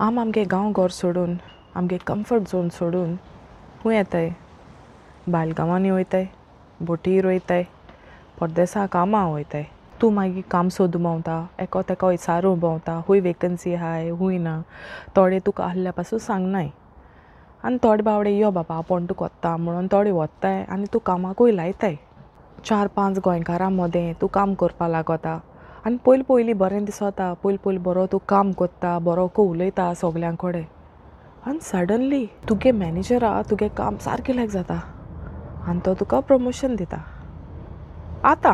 आमगे गांव घर सोडून आमगे कम्फर्ट झोन सोडून खूंय येताय भायल गांवांनी वयताय बोटीर वयताय परदेसा कामां वयताय तूं मागीर काम सोदूं भोंवता एको तेको विचारूं भोंवता हूंय वेकन्सी हाय हूंय ना थोडे तुका आहल्या पासून सांगनाय आनी थोडे बावडे यो बाबा आपूण तुका व्हत्ता म्हणून थोडे व्हत्ताय आनी तूं कामाकूय लायताय 4-5 गोंयकारां मदें तूं काम करपा लागता आनी पयलीं बरें दिसता पयलीं बरो तूं काम करता बरो उलयता सगल्यां कडेन आनी सडनली तुगे मॅनेजरा तुगे काम सारकें लायक जाता आनी तो तुका प्रमोशन दिता आतां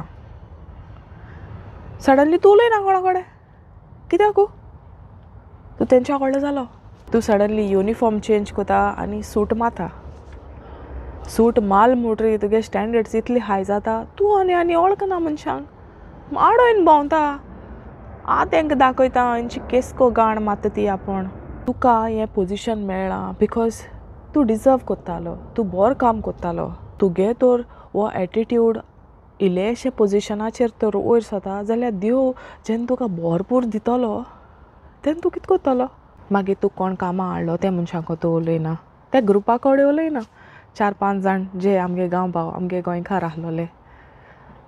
सडनली तूं उलयना कोणा कडेन कित्याक तूं तेंच्या कडलो जालो तूं सडनली युनिफॉर्म चेंज कोता आनी सूट माता सूट माल म्हणटरी तुगे स्टँडर्ड्स इतली हाय जाता तूं आनी वळखना मनशांक माडोयन भोंवता तेंकां दाखयता हेंची केसको गाण माता ती आपूण तुका हें पोजिशन मेळ्ळां बिकॉज तूं डिजर्व कोत्तालो तूं बरो काम कोत्तालो तुगे तर हो एटिट्यूड इल्लेशे पोजिशनाचेर तर वयर सरता जाल्यार देव जेन्ना तुका भरपूर दितलो तेन्ना तूं कितें कोत्तलो मागीर तूं कोण कामां हाडलो त्या मनशांक तूं उलयना त्या ग्रुपा कडेन उलयना 4-5 जाण जे आमगे गांव भाव आमगे गोंयकार आहलोले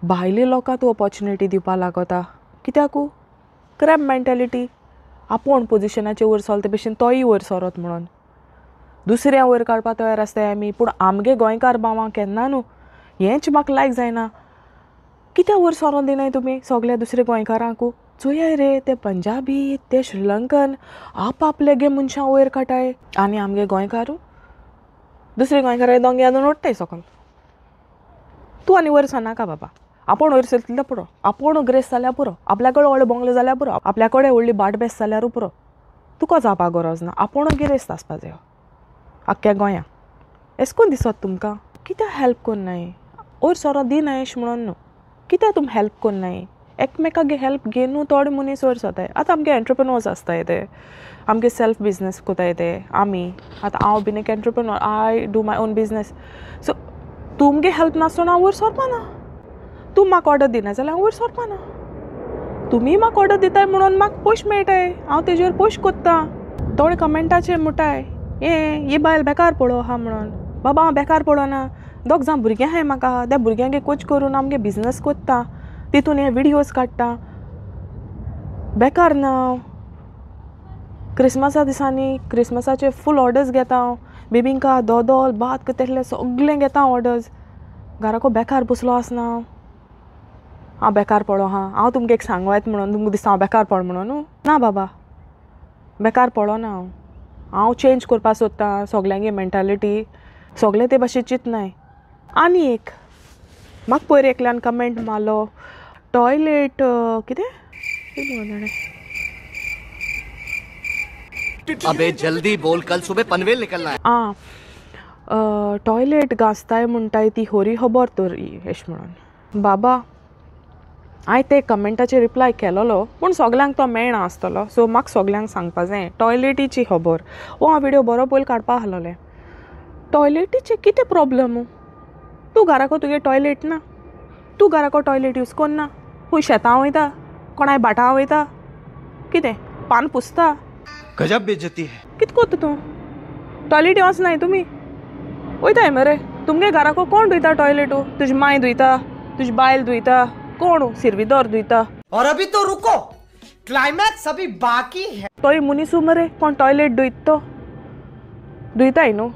भायले लोकां तूं ऑपॉर्च्युनिटी दिवपा लागता कित्याक क्रॅब मेंटेलिटी आपूण पोजिशनाचेर वयर सरले ते भशेन तोय वयर सरत म्हणून दुसऱ्या वयर काडपा तयार आसताय आमी पूण आमगे गोंयकार भावांक केन्ना न्हू हेंच म्हाका लायक जायना कित्याक वयर सोरोन दिनाय तुमी सगल्या दुसऱ्या गोंयकारांकू चोयाय रे ते पंजाबी ते श्रीलंकन आपले गे मनशां वयर काटाय आनी आमगे गोंयकारू दुसरे गोंयकार दोंगे आदून ओडटाय सकल तूं आनी वयर सरनाका बाबा आपूण वयर सरतलो पुरो आपूण ग्रेस जाल्यार पुरो आपल्या कडेन व्हडले बंगले जाल्यार पुरो आपल्या कडेन व्हडली बाट बेस जाल्यारू पुरो तुका जावपा गरज ना आपूण गिरेस्त आसपा जायो आख्ख्या गोंयाक एश कोन्न दिसत तुमकां कित्याक हेल्प कोन्नाय वयर सोरोन दिनाय अशें म्हणून न्हू कित्याक तुमी हेल्प कोन्नाय एकमेकागे हेल्प घेवन थोडे मनीस वयर सरताय आतां आमगे एंटरप्रेन्योर्स आसताय ते आमगे सेल्फ बिजनेस कोताय ते आमी आतां हांव बीन एक entrepreneur I do my own business so तुमगे हेल्प नासतना हांव वयर सरपा ना तूं म्हाका ऑर्डर दिना जाल्यार हांव वयर सरपा ना तुमी म्हाका ऑर्डर दिताय म्हणून म्हाका पयशे मेळटाय हांव तेजेर पयशे कोत्ता थोडे कमेंटाचेर म्हणटाय ये बायल बेकार पडो आहा म्हणून बाबा हांव बेकार पडोना 2 जाण भुरगीं आहाय म्हाका त्या भुरग्यांगे कोच करून आमगे बिजनेस कोत्ता तितून हे विडियोज काडटा बेकार ना क्रिसमसा दिसांनी क्रिसमसाचे फूल ऑर्डर्स घेता हांव बिबिंका दोदोल भात तेसले सगळें घेता ऑर्डर्स घराको बेकार बसलो आसना हांव बेकार पडो आहा हांव तुमकां एक सांगो येता म्हणून तुमकां दिसता हांव बेकार पड म्हणून ना बाबा बेकार पडो ना हांव चेंज करपा सोदतां सगल्यांगे मेंटेलिटी सगळे ते भाशेन चिंतनाय आनी एक म्हाका पयर एकल्यान कमेंट मारलो टॉयलेट कितें अबे जल्दी बोल कल सुबह पनवेल निकलना है टॉयलेट घासताय म्हणटाय ती होरी खबर तर एश म्हणून बाबा हांवें ते कमेंटाचेर रिप्लाय केलोलो पूण सगल्यांक तो मेळना आसतलो सो म्हाका सगल्यांक सांगपा जाय टॉयलेटीची खबर हो हांव विडियो बरो पयलीं काडपा आहलोलें टॉयलेटीचे कितें प्रॉब्लम तूं घराको तुगे टॉयलेट ना तूं घराको टॉयलेट यूज कोन्ना खूंय शेतां वयता कोणाय भाटां वयता कितें पान पुसता गजब बेइज्जती है कितें कोत्ता तूं टॉयलेटी वचनाय तुमी वयताय मरे तुमगे घराको कोण धुयता टॉयलेटू तुजी माय धुयता तुजी बायल धुयता कोण सिरविदोर धुयता और अभी तो रुको क्लाइमैक्स अभी बाकी है तोय मुनीसू मरे कोण टॉयलेट धुयत धुयताय न्हू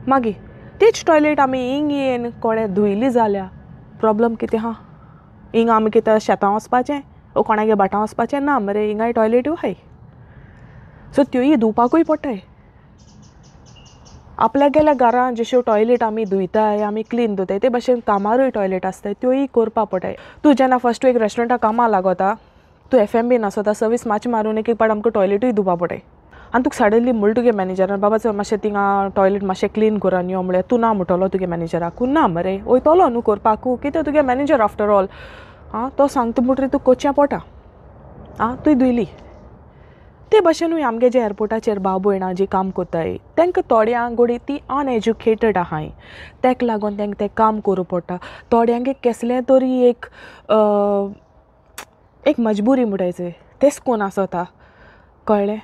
मागीर तीच टॉयलेट आमी हिंग येन कोणे धुयली जाल्यार प्रॉब्लम कितें आहा हिंग आमी कितें शेतां वचपाचें वो कोणागे भाटां वचपाचें ना मरे हिंगाय टॉयलेट्यो हाय सो त्योय धुवपाकूय पडटाय आपल्या गेल्या घरां जश्यो टॉयलेट आमी धुयताय आमी क्लीन दवरताय ते भशेन कामारूय टॉयलेट आसताय त्योय करपा पडटाय तूं जेन्ना फर्स्ट एक रेस्टॉरंटा कामां लागता तूं FMB आसता सर्वीस मातशें मारून एक पाड आमकां टॉयलेटूय धुवपा पडटाय आनी तुका सडनली म्हणटा तुगे मॅनेजरान बाबा चल मातशें थिंगा टॉयलेट मातशें क्लीन करून यो म्हळ्यार तूं ना म्हणटलो तुगे मॅनेजराकू ना मरे वयतलो न्हू करपाकू कित्याक तुगे मॅनेजर आफ्टर ऑल तो सांगता म्हणटरी तूं कोच्या पोटा तुय धुयली ते भशेनूय आमगे जे एअरपोर्टाचेर भाव भयणां जी काम कोत्ताय तांकां थोड्यांक गोडी ती अनएज्युकेटेड आहाय ताका लागून तांकां तें काम करूं पडटा थोड्यांगे कसलें तरी एक मजबुरी म्हणटायचें तेच कोण आसता कळ्ळें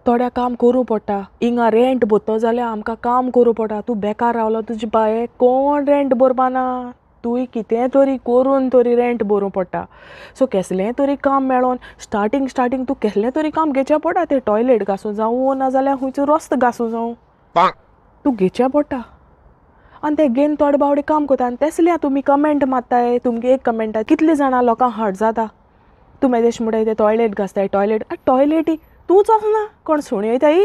थोड्या काम करूं पडटा हिंगा रेंट भरतो जाल्यार आमकां काम करूं पडटा तूं बेकार रावलो तुजे बाये कोण रेंट भरपा ना तुवें कितें तरी करून तरी रेंट भरूं पडटा सो कसलें तरी काम मेळोन स्टार्टींग तूं कसलें तरी काम घेवचें पडटा तें टॉयलेट घासूं जावं नाजाल्यार खंयचो रस्तो घासूं जावं तूं घेवचें पडटा आनी ते घेवन थोडे बावडे काम करता आनी तेसल्या तुमी कमेंट मारताय तुमगे एक कमेंटा कितले जाणां लोकांक हर्ट जाता तूं मेदेश म्हणटाय ते टॉयलेट घासताय टॉयलेटी तूंच वचना कोण सुणी वयताय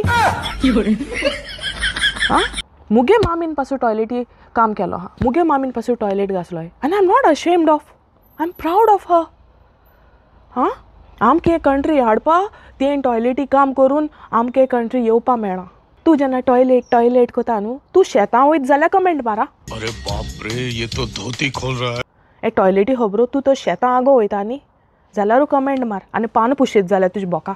आं मुगे मामीन पासून टॉयलेटी काम केलो हा मुगे मामीन पासून टॉयलेट घासलोय आनी I am not ashamed of I am proud of her हां आमके कंट्री हाडपा तें टॉयलेटी काम करून आमके कंट्री येवपा मेळना तू जेन्ना टॉयलेट कोता न्हू तू शेतां वयत जाल्यार कमेंट मारा अरे बाप रे ये तो धोती खोल रहा है हे टॉयलेटी खबरो तू तो शेतां आगो वयता न्ही जाल्यारू कमेंट मार आनी पान पुशीत जाल्यार तुजी बोका